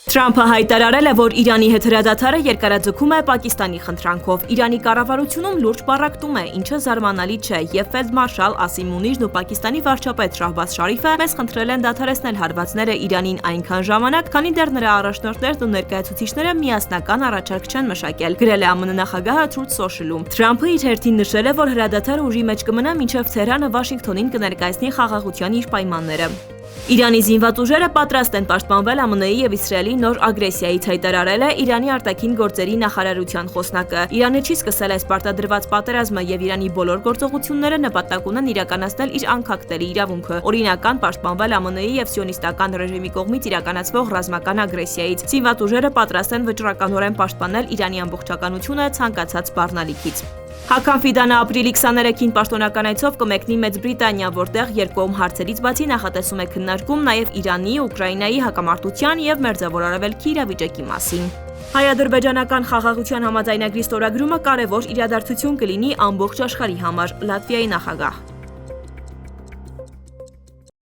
Թրամփը հայտարարել է, որ Իրանի հետ հրադադարը երկարաձգում է Պակիստանի խնդրանքով։ Իրանի կառավարությունում լուրջ պառակտում է, ինչը զարմանալի չէ, եւ ֆելդմարշալ Ասիմ Մունիրն ու Պակիստանի վարչապետ Շահբազ Շարիֆը մեզ խնդրել են դադարեցնել հարվածները Իրանին այնքան ժամանակ, քանի դեռ նրա առաջնորդներն ու ներկայացուցիչները միասնական առաջարկ չեն մշակել, գրել է ԱՄՆ նախագահը Truth Social-ում։ Թրամփը իր հերթին նշել է, որ հրադադարը ուժի մեջ կմնա մինչև Թեհրանը Վաշինգտոնին կներկայացնի խաղաղության իր պայմանները։ Իրանի զինված ուժերը պատրաստ են պաշտպանվել ԱՄՆ-ի եւ Իսրայելի նոր ագրեսիայից, հայտարարել է Իրանի արտաքին գործերի նախարարության խոսնակը։ Իրանը չի սկսել այս պարտադրված պատերազմը եւ Իրանի բոլոր գործողությունները նպատակ ունեն իրականացնել իր անկախտելի իրավունքը, օրինական պաշտպանվել ԱՄՆ-ի եւ սիոնիստական ռեժիմի կողմից իրականացվող ռազմական ագրեսիայից։ Զինված ուժերը պատրաստ են վճռականորեն պաշտպանել Իրանի ամբողջականությունը ցանկացած սպառնալիքից։ Հական Ֆիդանը ապրիլի 23-ին պաշտոնական այցով կմեկնի Մեծ Բրիտանիա, որտեղ երկկողմ հարցերից բացի նախատեսում է քննարկում նաև Իրանի, Ուկրաինայի հակամարտության եւ Մերձավոր Արևելքի իրավիճակի մասին։ Հայ-ադրբեջանական խաղաղության համաձայնագրի ստորագրումը կարևոր իրադարձություն կլինի ամբողջ աշխարհի համար, Լատվիայի նախագահ։